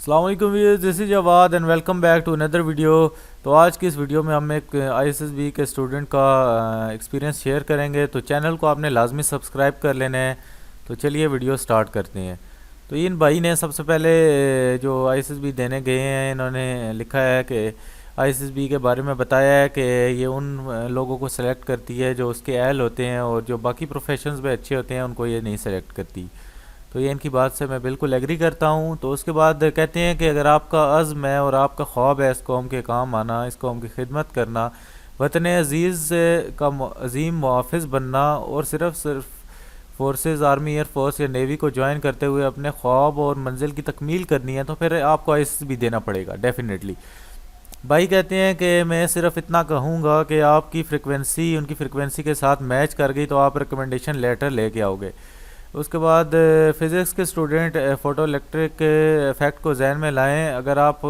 السلام علیکم viewers, this is Jawad and welcome back to اندر ویڈیو۔ تو آج کی اس ویڈیو میں ہم ایک آئی ایس ایس بی کے اسٹوڈنٹ کا ایکسپیرینس شیئر کریں گے، تو چینل کو آپ نے لازمی سبسکرائب کر لینا ہے۔ تو چلیے ویڈیو سٹارٹ کرتے ہیں۔ تو ان بھائی نے سب سے پہلے جو آئی ایس ایس بی دینے گئے ہیں، انہوں نے لکھا ہے کہ آئی ایس ایس بی کے بارے میں بتایا ہے کہ یہ ان لوگوں کو سلیکٹ کرتی ہے جو اس کے اہل ہوتے ہیں، اور جو باقی پروفیشنز میں اچھے ہوتے ہیں ان کو یہ نہیں سلیکٹ کرتی۔ تو یہ ان کی بات سے میں بالکل ایگری کرتا ہوں۔ تو اس کے بعد کہتے ہیں کہ اگر آپ کا عزم ہے اور آپ کا خواب ہے اس قوم کے کام آنا، اس قوم کی خدمت کرنا، وطن عزیز کا عظیم محافظ بننا، اور صرف فورسز، آرمی، ایئر فورس یا نیوی کو جوائن کرتے ہوئے اپنے خواب اور منزل کی تکمیل کرنی ہے، تو پھر آپ کو آئی ایس ایس بھی دینا پڑے گا ڈیفینیٹلی۔ بھائی کہتے ہیں کہ میں صرف اتنا کہوں گا کہ آپ کی فریکوینسی ان کی فریکوینسی کے ساتھ میچ کر گئی تو آپ ریکمنڈیشن لیٹر لے کے آؤ گے۔ اس کے بعد فزکس کے اسٹوڈنٹ فوٹو الیکٹرک افیکٹ کو ذہن میں لائیں۔ اگر آپ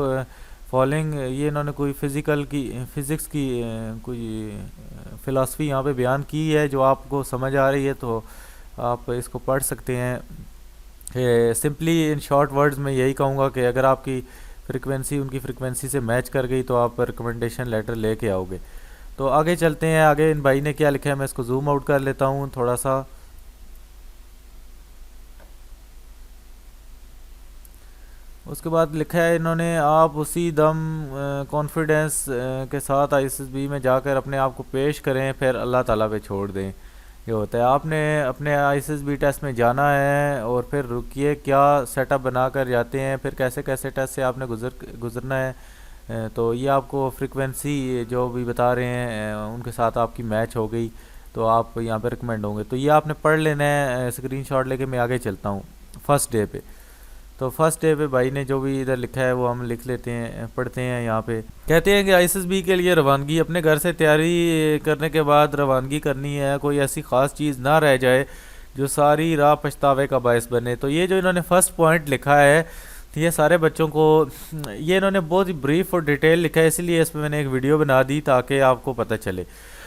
فالوئنگ، یہ انہوں نے کوئی فزکس کی کوئی فلاسفی یہاں پہ بیان کی ہے جو آپ کو سمجھ آ رہی ہے تو آپ اس کو پڑھ سکتے ہیں۔ سمپلی ان شارٹ ورڈز میں یہی کہوں گا کہ اگر آپ کی فریکوینسی ان کی فریکوینسی سے میچ کر گئی تو آپ ریکمنڈیشن لیٹر لے کے آؤ گے۔ تو آگے چلتے ہیں، آگے ان بھائی نے کیا لکھا ہے میں اس کو زوم آؤٹ کر لیتا ہوں تھوڑا سا۔ اس کے بعد لکھا ہے انہوں نے، آپ اسی دم کانفیڈنس کے ساتھ آئی ایس ایس بی میں جا کر اپنے آپ کو پیش کریں، پھر اللہ تعالیٰ پہ چھوڑ دیں۔ یہ ہوتا ہے، آپ نے اپنے آئی ایس ایس بی ٹیسٹ میں جانا ہے اور پھر رکیے کیا سیٹ اپ بنا کر جاتے ہیں، پھر کیسے کیسے ٹیسٹ سے آپ نے گزرنا ہے۔ تو یہ آپ کو فریکوینسی جو بھی بتا رہے ہیں ان کے ساتھ آپ کی میچ ہو گئی تو آپ یہاں پہ ریکمینڈ ہوں گے۔ تو یہ آپ نے پڑھ لینا ہے اسکرین شاٹ لے کے۔ میں آگے چلتا ہوں فرسٹ ڈے پہ۔ تو فرسٹ ڈے پہ بھائی نے جو بھی ادھر لکھا ہے وہ ہم لکھ لیتے ہیں، پڑھتے ہیں یہاں پہ۔ کہتے ہیں کہ آئی ایس ایس بی کے لیے روانگی، اپنے گھر سے تیاری کرنے کے بعد روانگی کرنی ہے، کوئی ایسی خاص چیز نہ رہ جائے جو ساری راہ پچھتاوے کا باعث بنے۔ تو یہ جو انہوں نے فرسٹ پوائنٹ لکھا ہے، یہ سارے بچوں کو، یہ انہوں نے بہت ہی بریف اور ڈیٹیل لکھا ہے، اسی لیے اس پہ میں نے ایک ویڈیو بنا دی تاکہ آپ کو پتہ چلے۔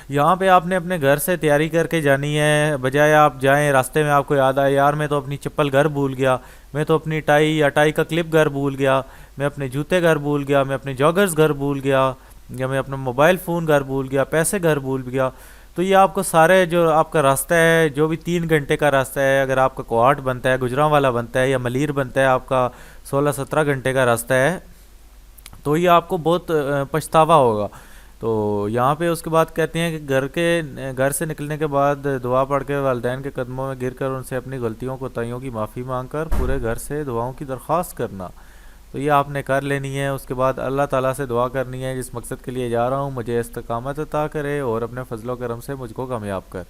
یہاں پہ آپ نے اپنے گھر سے تیاری کر کے جانی ہے، بجائے آپ جائیں راستے میں آپ کو یاد آئے یار میں تو اپنی چپل گھر بھول گیا، میں تو اپنی ٹائی یا ٹائی کا کلپ گھر بھول گیا، میں اپنے جوتے گھر بھول گیا، میں اپنے جاگرز گھر بھول گیا، یا میں اپنا موبائل فون گھر بھول گیا، پیسے گھر بھول گیا۔ تو یہ آپ کو سارے جو آپ کا راستہ ہے، جو بھی 3 گھنٹے کا راستہ ہے، اگر آپ کا کوارٹ بنتا ہے، گجرانوالا بنتا ہے یا ملیر بنتا ہے، آپ کا 16-17 گھنٹے کا راستہ ہے، تو یہ آپ کو بہت پچھتاوا ہوگا۔ تو یہاں پہ اس کے بعد کہتے ہیں کہ گھر سے نکلنے کے بعد دعا پڑھ کے والدین کے قدموں میں گر کر ان سے اپنی غلطیوں کوتاہیوں کی معافی مانگ کر پورے گھر سے دعاؤں کی درخواست کرنا۔ تو یہ آپ نے کر لینی ہے۔ اس کے بعد اللہ تعالیٰ سے دعا کرنی ہے، جس مقصد کے لیے جا رہا ہوں مجھے استقامت عطا کرے اور اپنے فضل و کرم سے مجھ کو کامیاب کر۔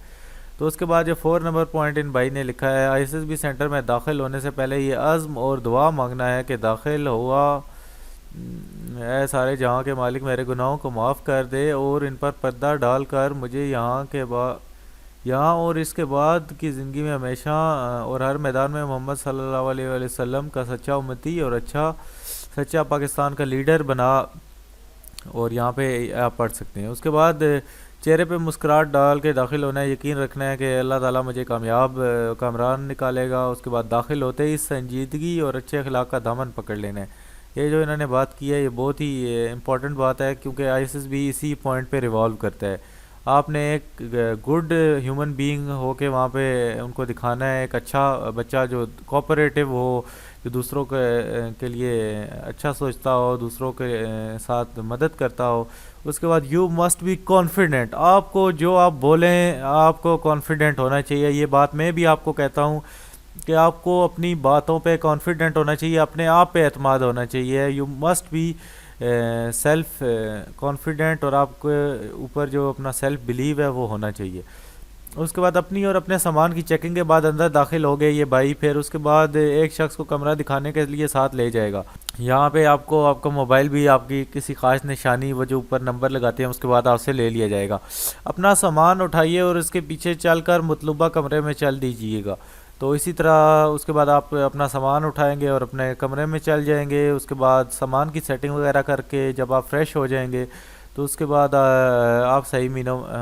تو اس کے بعد جو 4 نمبر پوائنٹ ان بھائی نے لکھا ہے، آئی ایس ایس بی سینٹر میں داخل ہونے سے پہلے یہ عزم اور دعا مانگنا ہے کہ داخل ہوا اے سارے جہاں کے مالک میرے گناہوں کو معاف کر دے اور ان پر پردہ ڈال کر مجھے یہاں اور اس کے بعد کی زندگی میں ہمیشہ اور ہر میدان میں محمد صلی اللہ علیہ وآلہ وسلم کا سچا امتی اور سچا پاکستان کا لیڈر بنا۔ اور یہاں پہ آپ پڑھ سکتے ہیں۔ اس کے بعد چہرے پہ مسکراہٹ ڈال کے داخل ہونا ہے، یقین رکھنا ہے کہ اللہ تعالیٰ مجھے کامران نکالے گا۔ اس کے بعد داخل ہوتے ہی سنجیدگی اور اچھے اخلاق کا دامن پکڑ لینا ہے۔ یہ جو انہوں نے بات کی ہے یہ بہت ہی امپورٹنٹ بات ہے، کیونکہ آئی ایس ایس بی اسی پوائنٹ پہ ریوالو کرتا ہے۔ آپ نے ایک گڈ ہیومن بینگ ہو کے وہاں پہ ان کو دکھانا ہے، ایک اچھا بچہ جو کوآپریٹو ہو، جو دوسروں کے لیے اچھا سوچتا ہو، دوسروں کے ساتھ مدد کرتا ہو۔ اس کے بعد یو مسٹ بی کانفیڈنٹ، آپ کو جو آپ بولیں آپ کو کانفیڈنٹ ہونا چاہیے۔ یہ بات میں بھی آپ کو کہتا ہوں کہ آپ کو اپنی باتوں پہ کانفیڈنٹ ہونا چاہیے، اپنے آپ پہ اعتماد ہونا چاہیے۔ You must be self confident, اور آپ کے اوپر جو اپنا سیلف بلیو ہے وہ ہونا چاہیے۔ اس کے بعد اپنی اور اپنے سامان کی چیکنگ کے بعد اندر داخل ہو گئے یہ بھائی، پھر اس کے بعد ایک شخص کو کمرہ دکھانے کے لیے ساتھ لے جائے گا۔ یہاں پہ آپ کا موبائل بھی آپ کی کسی خاص نشانی وہ جو اوپر نمبر لگاتے ہیں اس کے بعد آپ سے لے لیا جائے گا۔ اپنا سامان اٹھائیے اور اس کے پیچھے چل کر مطلوبہ کمرے میں چل دیجیے گا۔ تو اسی طرح اس کے بعد آپ اپنا سامان اٹھائیں گے اور اپنے کمرے میں چل جائیں گے۔ اس کے بعد سامان کی سیٹنگ وغیرہ کر کے جب آپ فریش ہو جائیں گے تو اس کے بعد آپ صحیح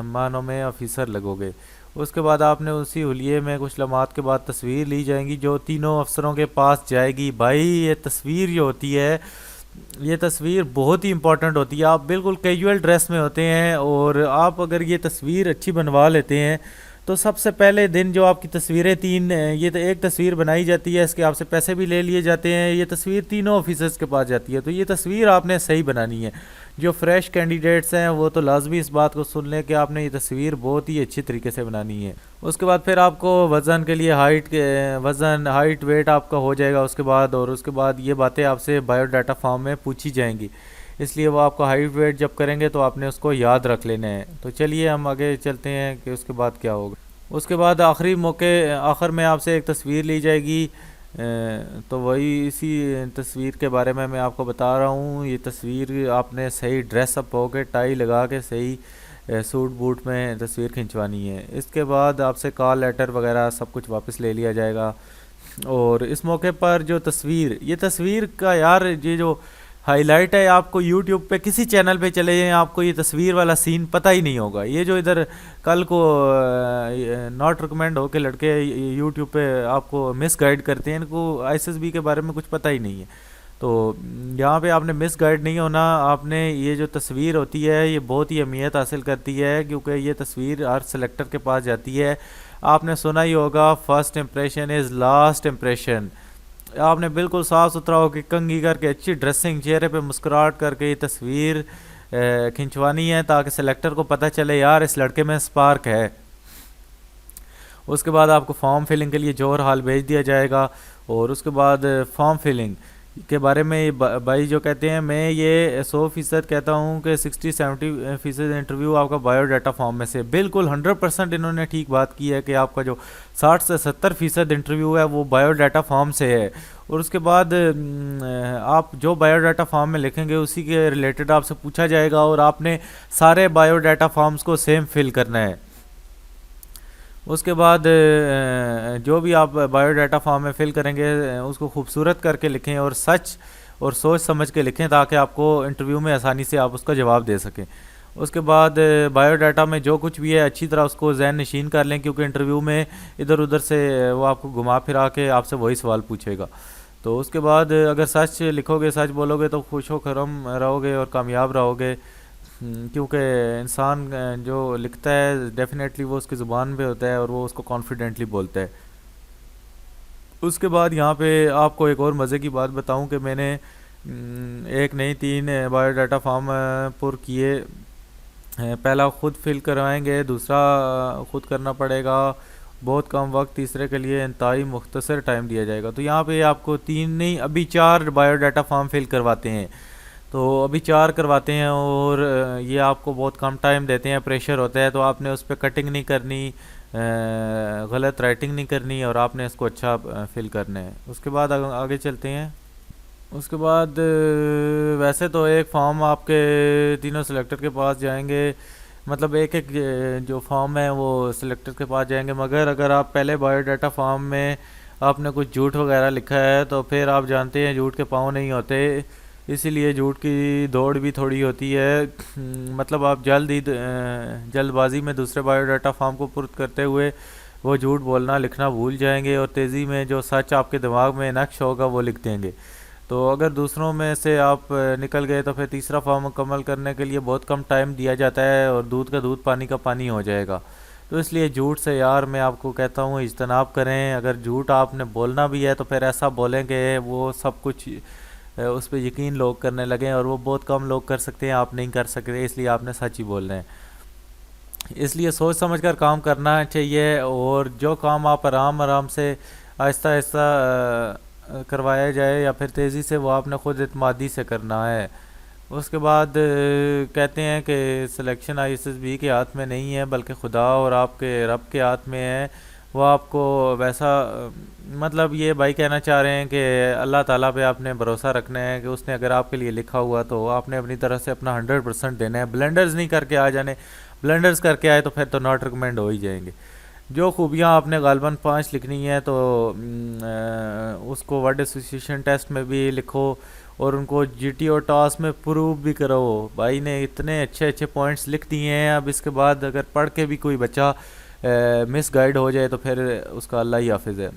معنوں میں آفیسر لگو گے۔ اس کے بعد آپ نے اسی حلیے میں کچھ لمحات کے بعد تصویر لی جائیں گی جو تینوں افسروں کے پاس جائے گی. بھائی یہ تصویر جو ہوتی ہے یہ تصویر بہت ہی امپورٹنٹ ہوتی ہے. آپ بالکل کیجول ڈریس میں ہوتے ہیں اور آپ اگر یہ تصویر اچھی بنوا لیتے ہیں تو سب سے پہلے دن جو آپ کی تصویریں یہ تو ایک تصویر بنائی جاتی ہے, اس کے آپ سے پیسے بھی لے لیے جاتے ہیں, یہ تصویر تینوں آفیسرز کے پاس جاتی ہے. تو یہ تصویر آپ نے صحیح بنانی ہے. جو فریش کینڈیڈیٹس ہیں وہ تو لازمی اس بات کو سن لیں کہ آپ نے یہ تصویر بہت ہی اچھی طریقے سے بنانی ہے. اس کے بعد پھر آپ کو وزن کے لیے ہائٹ ویٹ آپ کا ہو جائے گا اس کے بعد, اور اس کے بعد یہ باتیں آپ سے بایو ڈاٹا فارم میں پوچھی جائیں گی, اس لیے وہ آپ کا ہائٹ ویٹ جب کریں گے تو آپ نے اس کو یاد رکھ لینا ہے. تو چلیے ہم آگے چلتے ہیں کہ اس کے بعد کیا ہوگا. اس کے بعد آخر میں آپ سے ایک تصویر لی جائے گی, تو وہی اسی تصویر کے بارے میں آپ کو بتا رہا ہوں. یہ تصویر آپ نے صحیح ڈریس اپ ہو کے ٹائی لگا کے صحیح سوٹ بوٹ میں تصویر کھنچوانی ہے. اس کے بعد آپ سے کال لیٹر وغیرہ سب کچھ واپس لے لیا جائے گا. اور اس موقع پر جو یہ تصویر کا یار یہ جو ہائی لائٹ ہے, آپ کو یوٹیوب پہ کسی چینل پہ چلے جائیں آپ کو یہ تصویر والا سین پتہ ہی نہیں ہوگا. یہ جو ادھر کل کو ناٹ ریکمینڈ ہو کے لڑکے یوٹیوب پہ آپ کو مس گائیڈ کرتے ہیں, ان کو آئی ایس بی کے بارے میں کچھ پتہ ہی نہیں ہے. تو یہاں پہ آپ نے مس گائیڈ نہیں ہونا. آپ نے یہ جو تصویر ہوتی ہے یہ بہت ہی اہمیت حاصل کرتی ہے, کیونکہ یہ تصویر ہر سلیکٹر کے پاس جاتی ہے. آپ نے سنا ہی ہوگا first impression is last impression. آپ نے بالکل صاف ستھرا ہو کے کنگھی کر کے اچھی ڈریسنگ, چہرے پہ مسکراہٹ کر کے یہ تصویر کھنچوانی ہے تاکہ سلیکٹر کو پتہ چلے یار اس لڑکے میں سپارک ہے. اس کے بعد آپ کو فارم فلنگ کے لیے جوہر ہال بھیج دیا جائے گا. اور اس کے بعد فارم فلنگ کے بارے میں بھائی جو کہتے ہیں, میں یہ 100% کہتا ہوں کہ 60-70% انٹرویو آپ کا بایو ڈاٹا فارم میں سے. بالکل 100% انہوں نے ٹھیک بات کی ہے کہ آپ کا جو 60 سے 70% انٹرویو ہے وہ بایو ڈاٹا فارم سے ہے. اور اس کے بعد آپ جو بایو ڈاٹا فارم میں لکھیں گے اسی کے ریلیٹڈ آپ سے پوچھا جائے گا, اور آپ نے سارے بایو ڈاٹا فارمز کو سیم فل کرنا ہے. اس کے بعد جو بھی آپ بایو ڈاٹا فارم میں فل کریں گے اس کو خوبصورت کر کے لکھیں اور سچ اور سوچ سمجھ کے لکھیں تاکہ آپ کو انٹرویو میں آسانی سے آپ اس کا جواب دے سکیں. اس کے بعد بایو ڈاٹا میں جو کچھ بھی ہے اچھی طرح اس کو ذہن نشین کر لیں, کیونکہ انٹرویو میں ادھر ادھر سے وہ آپ کو گھما پھرا کے آپ سے وہی سوال پوچھے گا. تو اس کے بعد اگر سچ لکھو گے, سچ بولو گے تو خوش و خرم رہو گے اور کامیاب رہو گے, کیونکہ انسان جو لکھتا ہے ڈیفینیٹلی وہ اس کی زبان پہ ہوتا ہے اور وہ اس کو کانفیڈنٹلی بولتا ہے. اس کے بعد یہاں پہ آپ کو ایک اور مزے کی بات بتاؤں کہ میں نے ایک نہیں 3 بایو ڈاٹا فارم پر کیے. پہلا خود فل کروائیں گے, دوسرا خود کرنا پڑے گا بہت کم وقت, تیسرے کے لیے انتہائی مختصر ٹائم دیا جائے گا. تو یہاں پہ آپ کو 3 نہیں ابھی 4 بایو ڈاٹا فارم فل کرواتے ہیں. تو ابھی 4 کرواتے ہیں اور یہ آپ کو بہت کم ٹائم دیتے ہیں, پریشر ہوتا ہے, تو آپ نے اس پہ کٹنگ نہیں کرنی, غلط رائٹنگ نہیں کرنی, اور آپ نے اس کو اچھا فل کرنا ہے. اس کے بعد آگے چلتے ہیں. اس کے بعد ویسے تو ایک فارم آپ کے تینوں سلیکٹر کے پاس جائیں گے, مطلب ایک جو فارم ہے وہ سلیکٹر کے پاس جائیں گے, مگر اگر آپ پہلے بایو ڈاٹا فارم میں آپ نے کچھ جھوٹ وغیرہ لکھا ہے تو پھر آپ جانتے ہیں جھوٹ کے پاؤں نہیں ہوتے, اسی لیے جھوٹ کی دوڑ بھی تھوڑی ہوتی ہے. مطلب آپ جلد بازی میں دوسرے بایو ڈاٹا فارم کو پرت کرتے ہوئے وہ جھوٹ بولنا لکھنا بھول جائیں گے, اور تیزی میں جو سچ آپ کے دماغ میں نقش ہوگا وہ لکھ دیں گے. تو اگر دوسروں میں سے آپ نکل گئے تو پھر تیسرا فارم مکمل کرنے کے لیے بہت کم ٹائم دیا جاتا ہے, اور دودھ کا دودھ پانی کا پانی ہو جائے گا. تو اس لیے جھوٹ سے یار میں آپ کو کہتا ہوں اجتناب کریں. اگر جھوٹ آپ نے بولنا بھی ہے تو پھر ایسا بولیں کہ وہ سب کچھ اس پہ یقین لوگ کرنے لگیں, اور وہ بہت کم لوگ کر سکتے ہیں, آپ نہیں کر سکتے, اس لیے آپ نے سچ ہی بولنا ہے. اس لیے سوچ سمجھ کر کام کرنا چاہیے, اور جو کام آپ آرام سے آہستہ آہستہ کروایا جائے یا پھر تیزی سے, وہ آپ نے خود اعتمادی سے کرنا ہے. اس کے بعد کہتے ہیں کہ سلیکشن آئی ایس ایس بی کے ہاتھ میں نہیں ہے بلکہ خدا اور آپ کے رب کے ہاتھ میں ہے. وہ آپ کو ویسا مطلب یہ بھائی کہنا چاہ رہے ہیں کہ اللہ تعالیٰ پہ آپ نے بھروسہ رکھنا ہے کہ اس نے اگر آپ کے لیے لکھا ہوا تو آپ نے اپنی طرف سے اپنا 100% دینا ہے. بلنڈرز نہیں کر کے آ جانے, بلنڈرز کر کے آئے تو پھر تو ناٹ ریکمینڈ ہو ہی جائیں گے. جو خوبیاں آپ نے غالباً 5 لکھنی ہیں تو اس کو ورڈ ایسوسیشن ٹیسٹ میں بھی لکھو, اور ان کو جی ٹی او ٹاسک میں پروو بھی کرو. بھائی نے اتنے اچھے پوائنٹس لکھ دیے ہیں, اب اس کے بعد اگر پڑھ کے بھی کوئی بچہ مس گائیڈ ہو جائے تو پھر اس کا اللہ ہی حافظ ہے۔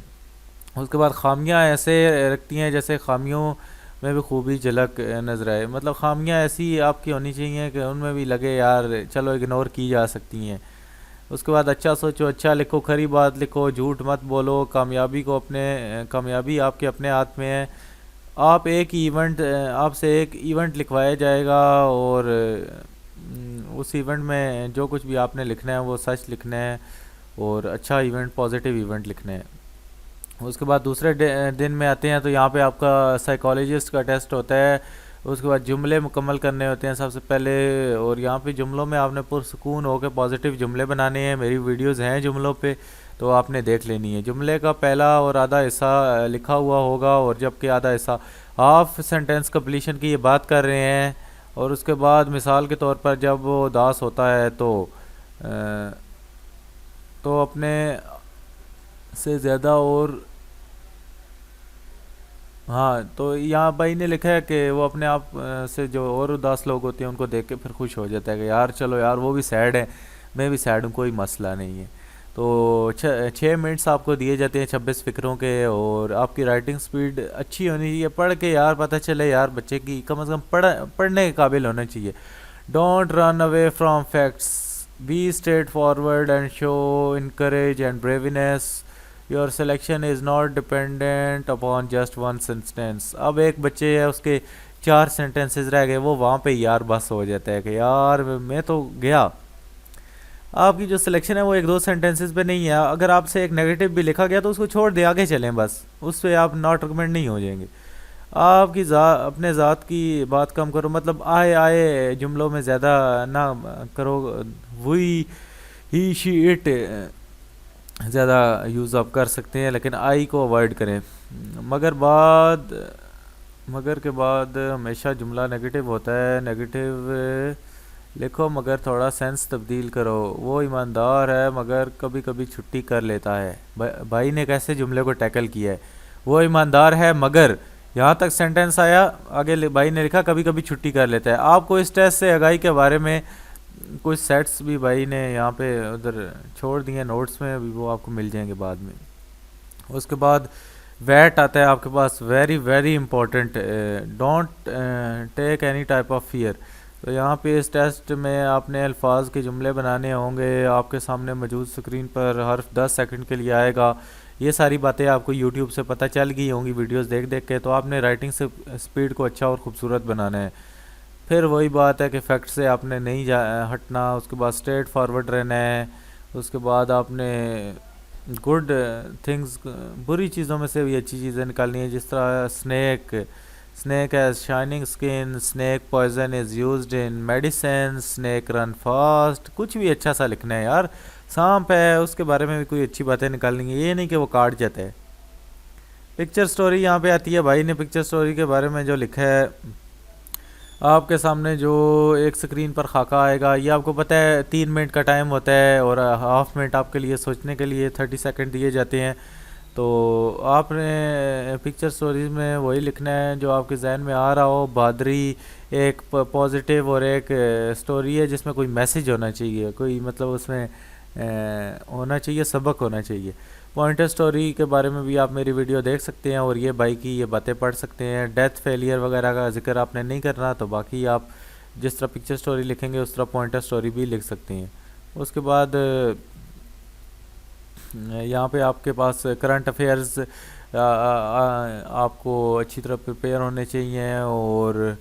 اس کے بعد خامیاں ایسے رکھتی ہیں جیسے خامیوں میں بھی خوبی جھلک نظر آئے، مطلب خامیاں ایسی آپ کی ہونی چاہیے کہ ان میں بھی لگے یار چلو اگنور کی جا سکتی ہیں۔ اس کے بعد اچھا سوچو، اچھا لکھو، کھری بات لکھو، جھوٹ مت بولو، کامیابی آپ کے اپنے ہاتھ میں ہے۔ آپ سے ایک ایونٹ لکھوایا جائے گا، اور اس ایونٹ میں جو کچھ بھی آپ نے لکھنا ہے وہ سچ لکھنا ہے، اور اچھا ایونٹ، پازیٹیو ایونٹ لکھنا ہے۔ اس کے بعد دوسرے دن میں آتے ہیں تو یہاں پہ آپ کا سائیکالوجسٹ کا ٹیسٹ ہوتا ہے۔ اس کے بعد جملے مکمل کرنے ہوتے ہیں سب سے پہلے، اور یہاں پہ جملوں میں آپ نے پرسکون ہو کے پازیٹیو جملے بنانے ہیں۔ میری ویڈیوز ہیں جملوں پہ، تو آپ نے دیکھ لینی ہے۔ جملے کا پہلا اور آدھا حصہ لکھا ہوا ہوگا، اور جبکہ آدھا حصہ ہاف سینٹینس کمپلیشن کی یہ بات کر رہے ہیں۔ اور اس کے بعد مثال کے طور پر جب وہ اداس ہوتا ہے تو اپنے سے زیادہ اور ہاں، تو یہاں بھائی نے لکھا ہے کہ وہ اپنے آپ سے جو اور اداس لوگ ہوتے ہیں ان کو دیکھ کے پھر خوش ہو جاتا ہے کہ یار چلو یار وہ بھی سیڈ ہے، میں بھی سیڈ ہوں، کوئی مسئلہ نہیں ہے۔ تو 6 منٹس آپ کو دیے جاتے ہیں 26 فکروں کے، اور آپ کی رائٹنگ سپیڈ اچھی ہونی چاہیے، پڑھ کے یار پتہ چلے یار بچے کی کم از کم پڑھنے کے قابل ہونا چاہیے۔ Don't run away from facts, be straightforward and show encourage and braveness, your selection is not dependent upon just one sentence. اب ایک بچے ہے اس کے 4 سینٹینسز رہ گئے، وہ وہاں پہ یار بس ہو جاتا ہے کہ یار میں تو گیا۔ آپ کی جو سلیکشن ہے وہ 1-2 سینٹینسز پہ نہیں ہے، اگر آپ سے ایک نیگیٹو بھی لکھا گیا تو اس کو چھوڑ دے، آگے چلیں، بس اس پہ آپ ناٹ ریکمینڈ نہیں ہو جائیں گے۔ آپ کی اپنے ذات کی بات کم کرو، مطلب آئے جملوں میں زیادہ نہ کرو، وہی ہی شی اٹ زیادہ یوز آپ کر سکتے ہیں، لیکن آئی کو اوائڈ کریں۔ مگر کے بعد ہمیشہ جملہ نیگیٹو ہوتا ہے، نیگیٹو لکھو مگر تھوڑا سینس تبدیل کرو، وہ ایماندار ہے مگر کبھی کبھی چھٹی کر لیتا ہے۔ بھائی نے کیسے جملے کو ٹیکل کیا ہے، وہ ایماندار ہے مگر یہاں تک سینٹنس آیا، آگے بھائی نے لکھا کبھی کبھی چھٹی کر لیتا ہے۔ آپ کو اس ٹیسٹ سے آگاہی کے بارے میں کچھ سیٹس بھی بھائی نے یہاں پہ ادھر چھوڑ دیے نوٹس میں، ابھی وہ آپ کو مل جائیں گے بعد میں۔ اس کے بعد ویٹ آتا ہے آپ کے پاس، very very important, don't take any type of fear. تو یہاں پہ اس ٹیسٹ میں آپ نے الفاظ کے جملے بنانے ہوں گے، آپ کے سامنے موجود سکرین پر حرف 10 سیکنڈ کے لیے آئے گا، یہ ساری باتیں آپ کو یوٹیوب سے پتہ چل گئی ہوں گی ویڈیوز دیکھ دیکھ کے، تو آپ نے رائٹنگ سے سپیڈ کو اچھا اور خوبصورت بنانا ہے۔ پھر وہی بات ہے کہ فیکٹ سے آپ نے نہیں ہٹنا، اس کے بعد اسٹریٹ فارورڈ رہنا ہے۔ اس کے بعد آپ نے گڈ تھنگز، بری چیزوں میں سے بھی اچھی چیزیں نکالنی ہیں، جس طرح snake has shining skin, snake poison is used in medicine, snake run fast, کچھ بھی اچھا سا لکھنا ہے یار۔ سانپ ہے اس کے بارے میں بھی کوئی اچھی باتیں نکالنی ہیں، یہ نہیں کہ وہ کاٹ جاتا ہے۔ پکچر سٹوری یہاں پہ آتی ہے، بھائی نے پکچر سٹوری کے بارے میں جو لکھا ہے، آپ کے سامنے جو ایک سکرین پر خاکہ آئے گا، یہ آپ کو پتہ ہے 3 منٹ کا ٹائم ہوتا ہے، اور ہاف منٹ آپ کے لیے سوچنے کے لیے 30 سیکنڈ دیے جاتے ہیں۔ تو آپ نے پکچر سٹوریز میں وہی لکھنا ہے جو آپ کے ذہن میں آ رہا ہو۔ بہادری ایک پازیٹیو اور ایک سٹوری ہے جس میں کوئی میسیج ہونا چاہیے، کوئی مطلب اس میں ہونا چاہیے، سبق ہونا چاہیے۔ پوائنٹر سٹوری کے بارے میں بھی آپ میری ویڈیو دیکھ سکتے ہیں، اور یہ بھائی کی یہ باتیں پڑھ سکتے ہیں۔ ڈیتھ فیلئر وغیرہ کا ذکر آپ نے نہیں کرنا، تو باقی آپ جس طرح پکچر سٹوری لکھیں گے اس طرح پوائنٹر سٹوری بھی لکھ سکتے ہیں۔ اس کے بعد یہاں پہ آپ کے پاس کرنٹ افیئرز آپ کو اچھی طرح پریپیئر ہونے چاہیے، اور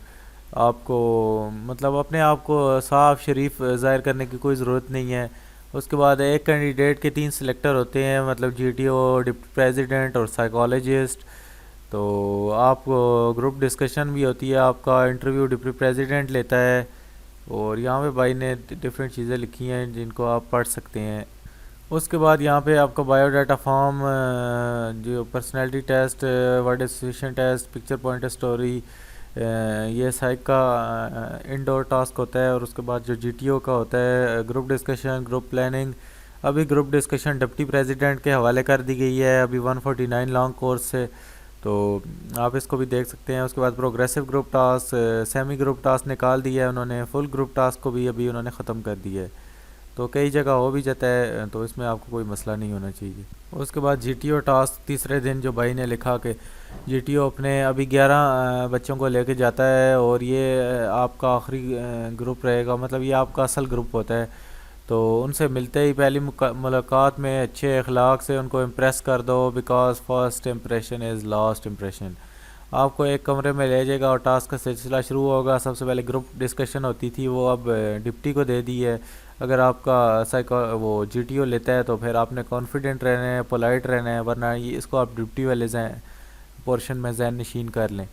آپ کو مطلب اپنے آپ کو صاف شریف ظاہر کرنے کی کوئی ضرورت نہیں ہے۔ اس کے بعد ایک کینڈیڈیٹ کے 3 سلیکٹر ہوتے ہیں، مطلب G T O, deputy president اور سائیکالوجسٹ۔ تو آپ کو گروپ ڈسکشن بھی ہوتی ہے، آپ کا انٹرویو ڈپٹی پریزیڈنٹ لیتا ہے، اور یہاں پہ بھائی نے ڈفرینٹ چیزیں لکھی ہیں جن کو آپ پڑھ سکتے ہیں۔ اس کے بعد یہاں پہ آپ کا بایو ڈاٹا فارم، جو personality test, word association test, picture pointer story, یہ سائیک کا انڈور ٹاسک ہوتا ہے، اور اس کے بعد جو جی ٹی او کا ہوتا ہے گروپ ڈسکشن، گروپ پلاننگ۔ ابھی گروپ ڈسکشن ڈپٹی پریزیڈنٹ کے حوالے کر دی گئی ہے ابھی 149 لانگ کورس سے، تو آپ اس کو بھی دیکھ سکتے ہیں۔ اس کے بعد progressive group task, semi group task نکال دیا ہے انہوں نے، فل گروپ ٹاسک کو بھی ابھی انہوں نے ختم کر دیا ہے۔ تو کئی جگہ ہو بھی جاتا ہے، تو اس میں آپ کو کوئی مسئلہ نہیں ہونا چاہیے۔ اس کے بعد جی ٹی او ٹاسک تیسرے دن جو بھائی نے لکھا کہ جی ٹی او اپنے ابھی 11 بچوں کو لے کے جاتا ہے، اور یہ آپ کا آخری گروپ رہے گا، مطلب یہ آپ کا اصل گروپ ہوتا ہے۔ تو ان سے ملتے ہی پہلی ملاقات میں اچھے اخلاق سے ان کو امپریس کر دو، because first impression is last impression. آپ کو ایک کمرے میں لے جائے گا اور ٹاسک کا سلسلہ شروع ہوگا۔ سب سے پہلے گروپ ڈسکشن ہوتی تھی، وہ اب ڈپٹی کو دے دی ہے۔ اگر آپ کا وہ جی ٹی او لیتا ہے تو پھر آپ نے کانفیڈنٹ رہنا ہے، پولائٹ رہنا ہے، ورنہ اس کو آپ ڈپٹی والے پورشن میں ذہن نشین کر لیں۔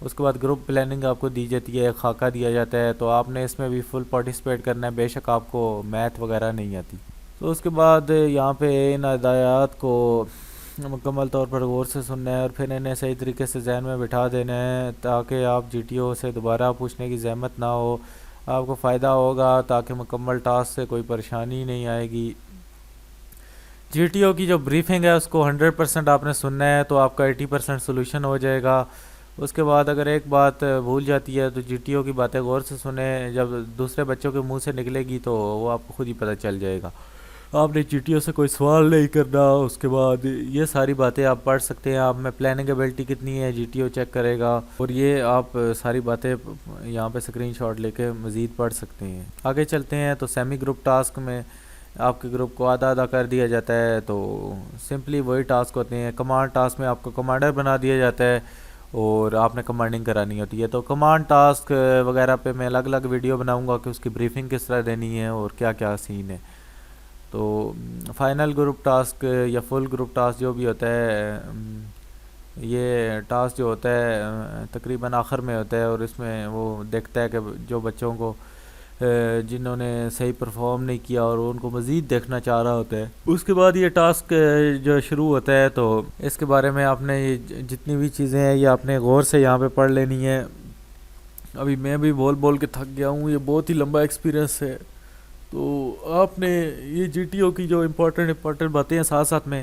اس کے بعد گروپ پلاننگ آپ کو دی جاتی ہے، ایک خاکہ دیا جاتا ہے، تو آپ نے اس میں بھی فل پارٹیسپیٹ کرنا ہے، بے شک آپ کو میتھ وغیرہ نہیں آتی۔ تو اس کے بعد یہاں پہ ان ہدایات کو مکمل طور پر غور سے سننا ہے، اور پھر انہیں صحیح طریقے سے ذہن میں بٹھا دینا ہے، تاکہ آپ جی ٹی او سے دوبارہ پوچھنے کی زحمت نہ ہو، آپ کو فائدہ ہوگا، تاکہ مکمل ٹاسک سے کوئی پریشانی نہیں آئے گی۔ جی ٹی او کی جو بریفنگ ہے اس کو 100% آپ نے سننا ہے، تو آپ کا 80% سولوشن ہو جائے گا۔ اس کے بعد اگر ایک بات بھول جاتی ہے تو جی ٹی او کی باتیں غور سے سنیں، جب دوسرے بچوں کے منہ سے نکلے گی تو وہ آپ کو خود ہی پتہ چل جائے گا۔ آپ نے جی ٹی او سے کوئی سوال نہیں کرنا۔ اس کے بعد یہ ساری باتیں آپ پڑھ سکتے ہیں، آپ میں پلاننگ ایبلٹی کتنی ہے جی ٹی او چیک کرے گا، اور یہ آپ ساری باتیں یہاں پہ اسکرین شاٹ لے کے مزید پڑھ سکتے ہیں۔ آگے چلتے ہیں تو سیمی گروپ ٹاسک میں آپ کے گروپ کو آدھا آدھا کر دیا جاتا ہے، تو سمپلی وہی ٹاسک ہوتے ہیں۔ کمانڈ ٹاسک میں آپ کو کمانڈر بنا دیا جاتا ہے اور آپ نے کمانڈنگ کرانی ہوتی ہے۔ تو کمانڈ ٹاسک وغیرہ پہ میں الگ الگ ویڈیو بناؤں گا کہ اس کی بریفنگ کس طرح دینی ہے اور کیا کیا سین ہے۔ تو فائنل گروپ ٹاسک یا فل گروپ ٹاسک جو بھی ہوتا ہے، یہ ٹاسک جو ہوتا ہے تقریباً آخر میں ہوتا ہے، اور اس میں وہ دیکھتا ہے کہ جو بچوں کو جنہوں نے صحیح پرفارم نہیں کیا اور ان کو مزید دیکھنا چاہ رہا ہوتا ہے۔ اس کے بعد یہ ٹاسک جو شروع ہوتا ہے، تو اس کے بارے میں آپ نے یہ جتنی بھی چیزیں ہیں یہ آپ نے غور سے یہاں پہ پڑھ لینی ہے۔ ابھی میں بھی بول بول کے تھک گیا ہوں، یہ بہت ہی لمبا ایکسپیرینس ہے، تو آپ نے یہ جی ٹی او کی جو امپورٹنٹ باتیں ہیں ساتھ ساتھ میں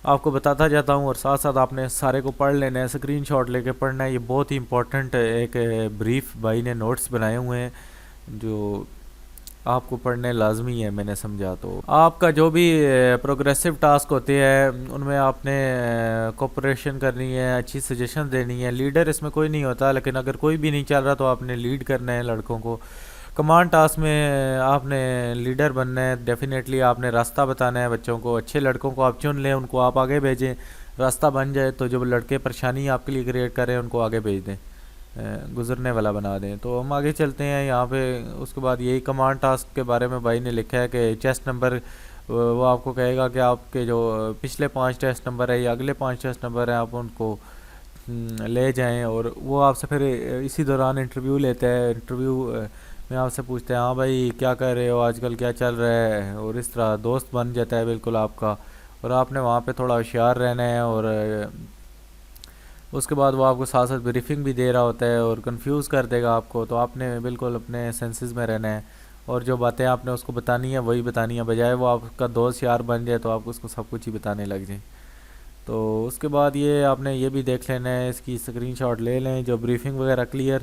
آپ کو بتاتا جاتا ہوں، اور ساتھ ساتھ آپ نے سارے کو پڑھ لینا ہے، اسکرین شاٹ لے کے پڑھنا ہے۔ یہ بہت ہی امپورٹنٹ ایک بریف بھائی نے نوٹس بنائے ہوئے ہیں جو آپ کو پڑھنے لازمی ہے، میں نے سمجھا۔ تو آپ کا جو بھی پروگریسو ٹاسک ہوتے ہیں ان میں آپ نے کوپریشن کرنی ہے، اچھی سجیشن دینی ہے۔ لیڈر اس میں کوئی نہیں ہوتا، لیکن اگر کوئی بھی نہیں چل رہا تو آپ نے لیڈ کرنا ہے لڑکوں کو۔ کمانڈ ٹاسک میں آپ نے لیڈر بننا ہے، ڈیفینیٹلی آپ نے راستہ بتانا ہے بچوں کو، اچھے لڑکوں کو آپ چن لیں، ان کو آپ آگے بھیجیں، راستہ بن جائے تو جو لڑکے پریشانی آپ کے لیے کریٹ کر رہے ہیں ان کو آگے بھیج دیں، گزرنے والا بنا دیں۔ تو ہم آگے چلتے ہیں یہاں پہ۔ اس کے بعد یہی کمانڈ ٹاسک کے بارے میں بھائی نے لکھا ہے کہ چیسٹ نمبر، وہ آپ کو کہے گا کہ آپ کے جو پچھلے 5 ٹیسٹ نمبر ہے یا اگلے 5 ٹیسٹ نمبر ہیں آپ ان کو لے جائیں، اور وہ آپ سے پھر اسی دوران انٹرویو لیتا ہے۔ انٹرویو میں آپ سے پوچھتے ہیں ہاں بھائی کیا کر رہے ہو آج کل، کیا چل رہا ہے، اور اس طرح دوست بن جاتا ہے بالکل آپ کا، اور آپ نے وہاں پہ تھوڑا ہوشیار رہنا ہے۔ اور اس کے بعد وہ آپ کو ساتھ ساتھ بریفنگ بھی دے رہا ہوتا ہے اور کنفیوز کر دے گا آپ کو، تو آپ نے بالکل اپنے سینسز میں رہنا ہے، اور جو باتیں آپ نے اس کو بتانی ہیں وہی بتانی ہیں، بجائے وہ آپ کا دوست یار بن جائے تو آپ اس کو سب کچھ ہی بتانے لگ جائیں۔ تو اس کے بعد یہ آپ نے یہ بھی دیکھ لینا ہے، اس کی اسکرین شاٹ لے لیں، جو بریفنگ وغیرہ کلیئر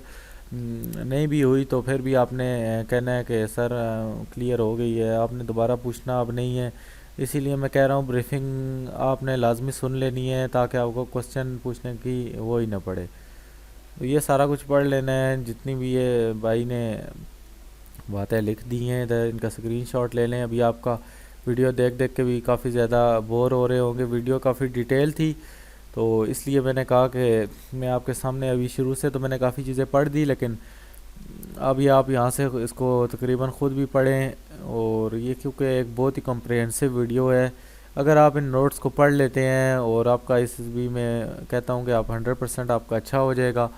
نہیں بھی ہوئی تو پھر بھی آپ نے کہنا ہے کہ سر کلیئر ہو گئی ہے، آپ نے دوبارہ پوچھنا اب نہیں ہے۔ اسی لیے میں کہہ رہا ہوں بریفنگ آپ نے لازمی سن لینی ہے، تاکہ آپ کو کوسچن پوچھنے کی وہ ہی نہ پڑے۔ تو یہ سارا کچھ پڑھ لینا ہے، جتنی بھی یہ بھائی نے باتیں لکھ دی ہیں ان کا اسکرین شاٹ لے لیں۔ ابھی آپ کا ویڈیو دیکھ دیکھ کے بھی کافی زیادہ بور ہو رہے ہوں گے، ویڈیو کافی ڈیٹیل تھی، تو اس لیے میں نے کہا کہ میں آپ کے سامنے ابھی شروع سے تو میں نے کافی چیزیں پڑھ دی، لیکن ابھی آپ یہاں سے اس کو تقریباً خود بھی پڑھیں، اور یہ کیونکہ ایک بہت ہی کمپریہنسو ویڈیو ہے۔ اگر آپ ان نوٹس کو پڑھ لیتے ہیں اور آپ کا اس بھی میں کہتا ہوں کہ آپ 100% آپ کا اچھا ہو جائے گا۔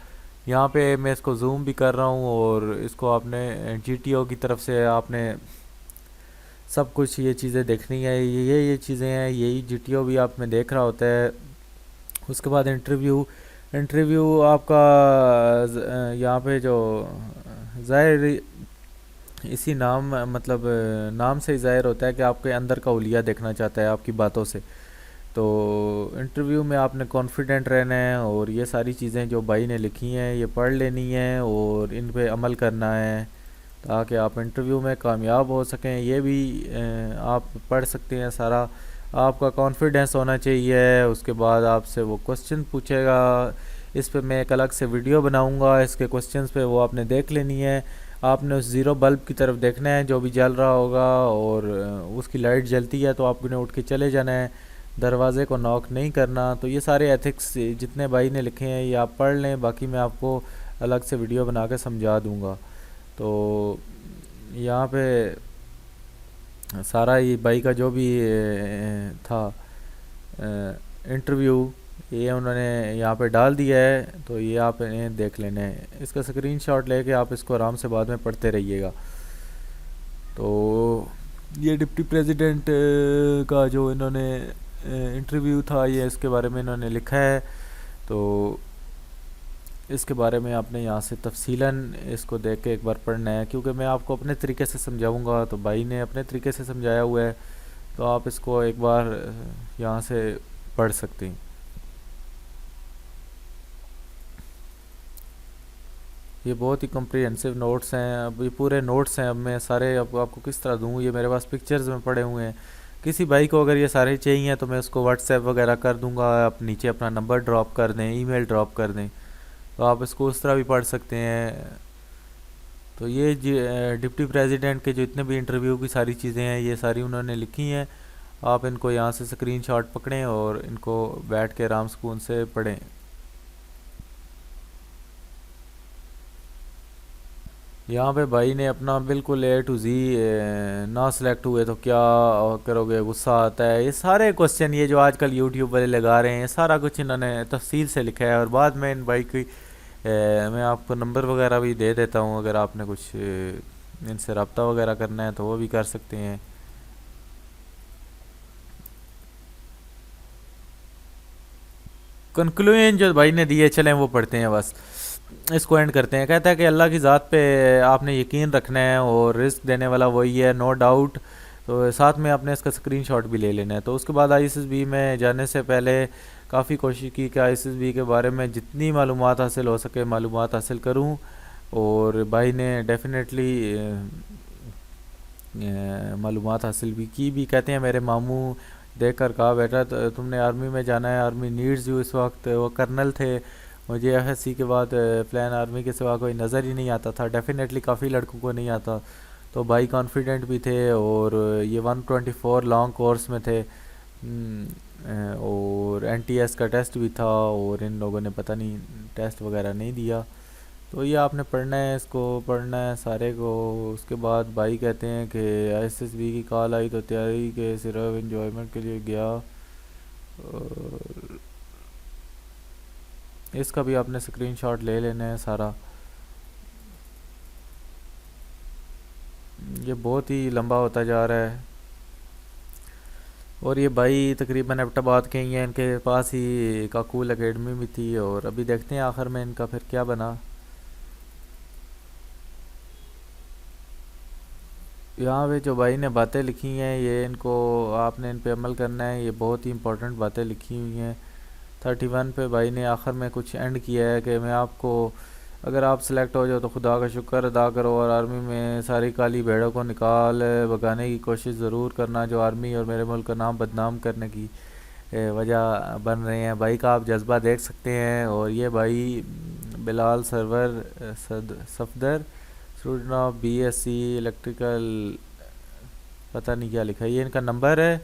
یہاں پہ میں اس کو زوم بھی کر رہا ہوں، اور اس کو آپ نے جی ٹی او کی طرف سے آپ نے سب کچھ یہ چیزیں دیکھنی ہے، یہ چیزیں ہیں، یہی جی ٹی او بھی آپ میں دیکھ رہا ہوتا ہے۔ اس کے بعد انٹرویو آپ کا یہاں پہ جو ظاہر اسی نام مطلب نام سے ہی ظاہر ہوتا ہے کہ آپ کے اندر کا حلیہ دیکھنا چاہتا ہے آپ کی باتوں سے۔ تو انٹرویو میں آپ نے کانفیڈنٹ رہنا ہے، اور یہ ساری چیزیں جو بھائی نے لکھی ہیں یہ پڑھ لینی ہیں اور ان پہ عمل کرنا ہے، تاکہ آپ انٹرویو میں کامیاب ہو سکیں. یہ بھی آپ پڑھ سکتے ہیں سارا. آپ کا کانفیڈنس ہونا چاہیے. اس کے بعد آپ سے وہ کوسچن پوچھے گا. اس پہ میں ایک الگ سے ویڈیو بناؤں گا اس کے کوسچنس پہ, وہ آپ نے دیکھ لینی ہے. آپ نے اس زیرو بلب کی طرف دیکھنا ہے جو بھی جل رہا ہوگا, اور اس کی لائٹ جلتی ہے تو آپ نے اٹھ کے چلے جانا ہے, دروازے کو ناک نہیں کرنا. تو یہ سارے ایتھکس جتنے بھائی نے لکھے ہیں یہ آپ پڑھ لیں, باقی میں آپ کو الگ سے ویڈیو بنا کے سمجھا دوں گا. تو یہاں پہ سارا یہ بھائی کا جو بھی تھا انٹرویو, یہ انہوں نے یہاں پہ ڈال دیا ہے. تو یہ آپ انہیں دیکھ لینا ہے. اس کا اسکرین شاٹ لے کے آپ اس کو آرام سے بعد میں پڑھتے رہیے گا. تو یہ ڈپٹی پریزیڈنٹ کا جو انہوں نے انٹرویو تھا, یہ اس کے بارے میں انہوں نے لکھا ہے. تو اس کے بارے میں آپ نے یہاں سے تفصیلاً اس کو دیکھ کے ایک بار پڑھنا ہے, کیونکہ میں آپ کو اپنے طریقے سے سمجھاؤں گا. تو بھائی نے اپنے طریقے سے سمجھایا ہوا ہے, تو آپ اس کو ایک بار یہاں سے پڑھ سکتے ہیں. یہ بہت ہی کمپریہنسو نوٹس ہیں. اب یہ پورے نوٹس ہیں. اب میں سارے اب آپ کو کس طرح دوں, یہ میرے پاس پکچرز میں پڑے ہوئے ہیں. کسی بھائی کو اگر یہ سارے چاہیے تو میں اس کو واٹس ایپ وغیرہ کر دوں گا, آپ نیچے اپنا نمبر ڈراپ کر دیں, ای میل ڈراپ کر دیں, تو آپ اس کو اس طرح بھی پڑھ سکتے ہیں. تو یہ ڈپٹی پریزیڈنٹ کے جو اتنے بھی انٹرویو کی ساری چیزیں ہیں یہ ساری انہوں نے لکھی ہیں. آپ ان کو یہاں سے اسکرین شاٹ پکڑیں اور ان کو بیٹھ کے آرام سکون سے پڑھیں. یہاں پہ بھائی نے اپنا بالکل اے ٹو زی, نہ سلیکٹ ہوئے تو کیا کرو گے, غصہ آتا ہے, یہ سارے کوسچن یہ جو آج کل یوٹیوب والے لگا رہے ہیں, سارا کچھ انہوں نے تفصیل سے لکھا ہے. اور بعد میں ان بھائی کی میں آپ کو نمبر وغیرہ بھی دے دیتا ہوں, اگر آپ نے کچھ ان سے رابطہ وغیرہ کرنا ہے تو وہ بھی کر سکتے ہیں. کنکلوژن جو بھائی نے دیے, چلیں وہ پڑھتے ہیں, بس اس کو اینڈ کرتے ہیں. کہتا ہے کہ اللہ کی ذات پہ آپ نے یقین رکھنا ہے اور رزق دینے والا وہی ہے, نو ڈاؤٹ. تو ساتھ میں آپ نے اس کا اسکرین شاٹ بھی لے لینا ہے. تو اس کے بعد آئی ایس ایس بی میں جانے سے پہلے کافی کوشش کی کہ آئی ایس ایس بی کے بارے میں جتنی معلومات حاصل ہو سکے معلومات حاصل کروں. اور بھائی نے ڈیفینیٹلی معلومات حاصل بھی کی بھی. کہتے ہیں میرے ماموں دیکھ کر کہا, بیٹا تم نے آرمی میں جانا ہے, آرمی نیڈز یو. اس وقت وہ کرنل تھے, مجھے ایف ایس سی کے بعد پلان آرمی کے سوا کوئی نظر ہی نہیں آتا تھا. ڈیفینیٹلی کافی لڑکوں کو نہیں آتا. تو بھائی کانفیڈنٹ بھی تھے, اور یہ 124 لانگ کورس میں تھے, اور این ٹی ایس کا ٹیسٹ بھی تھا, اور ان لوگوں نے پتہ نہیں ٹیسٹ وغیرہ نہیں دیا. تو یہ آپ نے پڑھنا ہے, اس کو پڑھنا ہے سارے کو. اس کے بعد بھائی کہتے ہیں کہ آئی ایس ایس بی کی کال آئی تو تیاری کے صرف انجوائمنٹ کے لیے گیا. اور اس کا بھی آپ نے اسکرین شاٹ لے لینا ہے سارا. یہ بہت ہی لمبا ہوتا جا رہا ہے. اور یہ بھائی تقریباً ایبٹ آباد کے ہی ہیں, ان کے پاس ہی کاکول اکیڈمی بھی تھی. اور ابھی دیکھتے ہیں آخر میں ان کا پھر کیا بنا. یہاں پہ جو بھائی نے باتیں لکھی ہیں یہ ان کو آپ نے ان پہ عمل کرنا ہے. یہ بہت ہی امپورٹنٹ باتیں لکھی ہوئی ہیں. 31 پہ بھائی نے آخر میں کچھ اینڈ کیا ہے کہ میں آپ کو, اگر آپ سلیکٹ ہو جاؤ تو خدا کا شکر ادا کرو, اور آرمی میں ساری کالی بھیڑوں کو نکال بگانے کی کوشش ضرور کرنا جو آرمی اور میرے ملک کا نام بدنام کرنے کی وجہ بن رہے ہیں. بھائی کا آپ جذبہ دیکھ سکتے ہیں. اور یہ بھائی Bilal Sarwar Safdar, student of B S C electrical, پتہ نہیں کیا لکھا ہے, یہ ان کا نمبر ہے.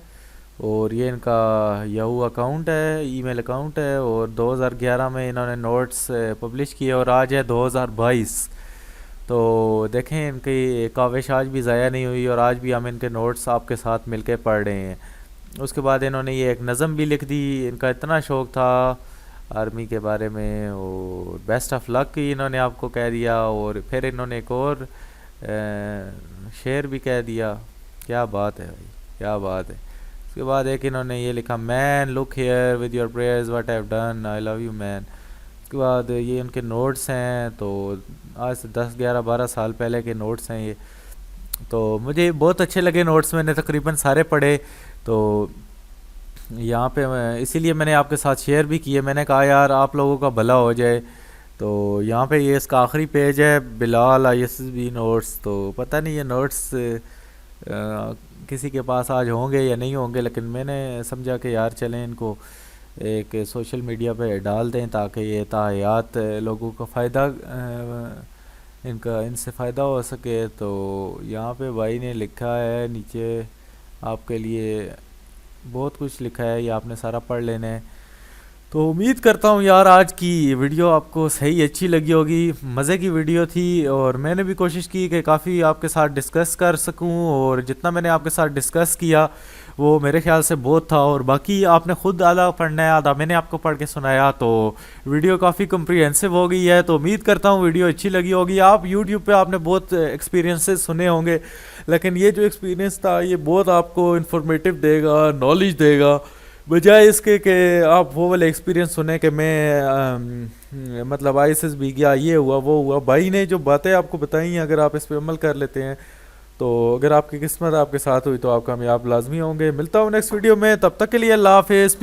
اور یہ ان کا یاہو اکاؤنٹ ہے, ای میل اکاؤنٹ ہے. اور 2011 میں انہوں نے نوٹس پبلش کیے, اور آج ہے 2022. تو دیکھیں ان کی کاوش آج بھی ضائع نہیں ہوئی, اور آج بھی ہم ان کے نوٹس آپ کے ساتھ مل کے پڑھ رہے ہیں. اس کے بعد انہوں نے یہ ایک نظم بھی لکھ دی. ان کا اتنا شوق تھا آرمی کے بارے میں, اور بیسٹ آف لک انہوں نے آپ کو کہہ دیا. اور پھر انہوں نے ایک اور شعر بھی کہہ دیا. کیا بات ہے بھائی, کیا بات ہے. اس کے بعد ایک انہوں نے یہ لکھا, man look here with your prayers what I have done, I love you man. اس کے بعد یہ ان کے نوٹس ہیں, تو آج سے 10 11 12 سال پہلے کے نوٹس ہیں یہ. تو مجھے بہت اچھے لگے نوٹس, میں نے تقریباً سارے پڑھے. تو یہاں پہ اسی لیے میں نے آپ کے ساتھ شیئر بھی کیے. میں نے کہا یار آپ لوگوں کا بھلا ہو جائے, تو یہاں پہ یہ اس کا آخری پیج ہے بلال ISSB نوٹس. تو پتہ نہیں یہ نوٹس کسی کے پاس آج ہوں گے یا نہیں ہوں گے, لیکن میں نے سمجھا کہ یار چلیں ان کو ایک سوشل میڈیا پہ ڈال دیں تاکہ یہ تاحیات لوگوں کو فائدہ ان سے فائدہ ہو سکے. تو یہاں پہ بھائی نے لکھا ہے نیچے آپ کے لیے بہت کچھ لکھا ہے, یہ آپ نے سارا پڑھ لینا ہے. تو امید کرتا ہوں یار آج کی ویڈیو آپ کو صحیح اچھی لگی ہوگی, مزے کی ویڈیو تھی, اور میں نے بھی کوشش کی کہ کافی آپ کے ساتھ ڈسکس کر سکوں, اور جتنا میں نے آپ کے ساتھ ڈسکس کیا وہ میرے خیال سے بہت تھا, اور باقی آپ نے خود آدھا پڑھنا ہے آدھا میں نے آپ کو پڑھ کے سنایا. تو ویڈیو کافی کمپریہنسو ہو گئی ہے, تو امید کرتا ہوں ویڈیو اچھی لگی ہوگی. آپ یوٹیوب پہ آپ نے بہت ایکسپیرینسز سنے ہوں گے, لیکن یہ جو ایکسپیرینس تھا یہ بہت آپ کو informative they God, knowledge they گا, بجائے اس کے کہ آپ وہ والے ایکسپیرینس سنیں کہ میں مطلب ISSB گیا, یہ ہوا وہ ہوا. بھائی نے جو باتیں آپ کو بتائی ہیں اگر آپ اس پہ عمل کر لیتے ہیں تو اگر آپ کی قسمت آپ کے ساتھ ہوئی تو آپ کامیاب لازمی ہوں گے. ملتا ہوں نیکسٹ ویڈیو میں, تب تک کے لیے اللہ حافظ.